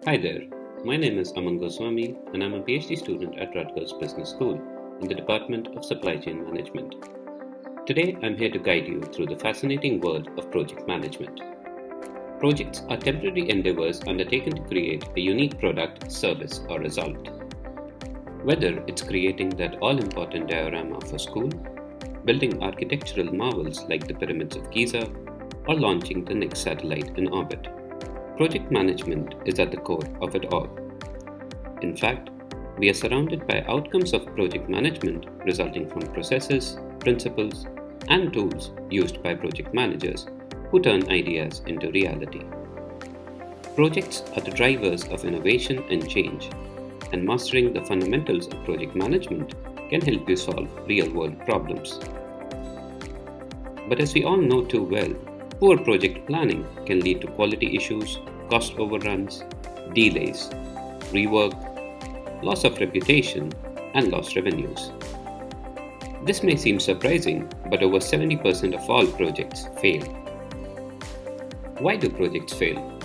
Hi there, my name is Aman Goswami and I'm a PhD student at Rutgers Business School in the Department of Supply Chain Management. Today I'm here to guide you through the fascinating world of project management. Projects are temporary endeavors undertaken to create a unique product, service, or result. Whether it's creating that all-important diorama for school, building architectural marvels like the pyramids of Giza, or launching the next satellite in orbit, project management is at the core of it all. In fact, we are surrounded by outcomes of project management resulting from processes, principles, and tools used by project managers who turn ideas into reality. Projects are the drivers of innovation and change, and mastering the fundamentals of project management can help you solve real-world problems. But as we all know too well, poor project planning can lead to quality issues, cost overruns, delays, rework, loss of reputation, and lost revenues. This may seem surprising, but over 70% of all projects fail. Why do projects fail?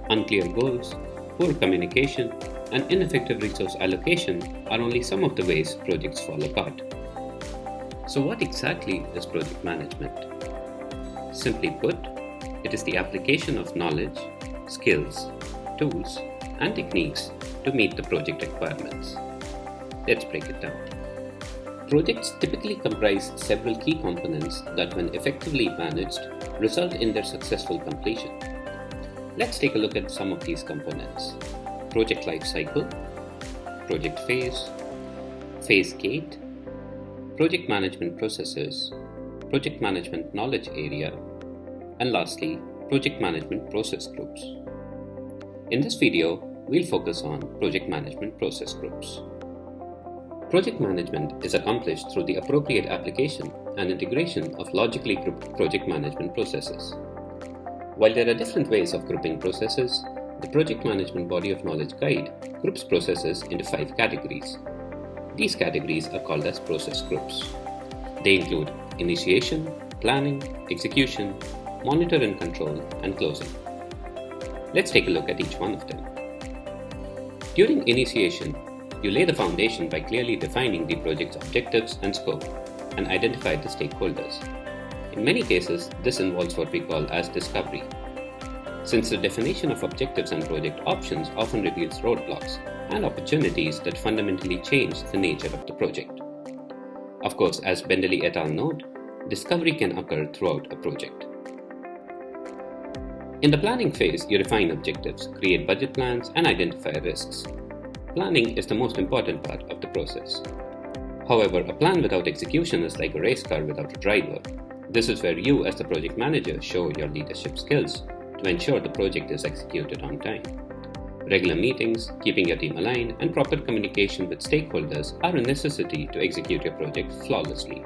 Unclear goals, poor communication, and ineffective resource allocation are only some of the ways projects fall apart. So what exactly is project management? Simply put, it is the application of knowledge, skills, tools, and techniques to meet the project requirements. Let's break it down. Projects typically comprise several key components that, when effectively managed, result in their successful completion. Let's take a look at some of these components. Project life cycle, project phase, phase gate, project management processes, project management knowledge area, and lastly, project management process groups. In this video, we'll focus on project management process groups. Project management is accomplished through the appropriate application and integration of logically grouped project management processes. While there are different ways of grouping processes, the Project Management Body of Knowledge Guide groups processes into 5 categories. These categories are called as process groups. They include initiation, planning, execution, monitor and control, and closing. Let's take a look at each one of them. During initiation, you lay the foundation by clearly defining the project's objectives and scope and identify the stakeholders. In many cases, this involves what we call as discovery. Since the definition of objectives and project options often reveals roadblocks and opportunities that fundamentally change the nature of the project. Of course, as Bendeley et al. Note, discovery can occur throughout a project. In the planning phase, you refine objectives, create budget plans, and identify risks. Planning is the most important part of the process. However, a plan without execution is like a race car without a driver. This is where you, as the project manager, show your leadership skills to ensure the project is executed on time. Regular meetings, keeping your team aligned, and proper communication with stakeholders are a necessity to execute your project flawlessly.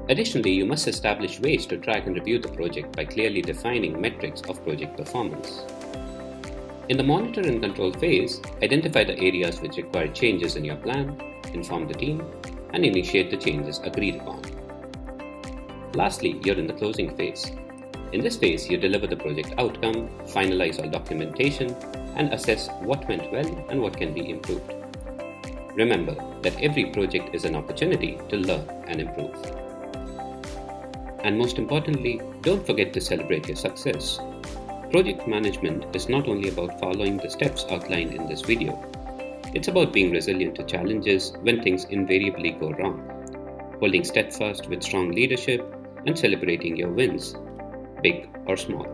Additionally, you must establish ways to track and review the project by clearly defining metrics of project performance. In the monitor and control phase, identify the areas which require changes in your plan, inform the team, and initiate the changes agreed upon. Lastly, you're in the closing phase. In this phase, you deliver the project outcome, finalize all documentation, and assess what went well and what can be improved. Remember that every project is an opportunity to learn and improve. And most importantly, don't forget to celebrate your success. Project management is not only about following the steps outlined in this video. It's about being resilient to challenges when things invariably go wrong, holding steadfast with strong leadership, and celebrating your wins, big or small.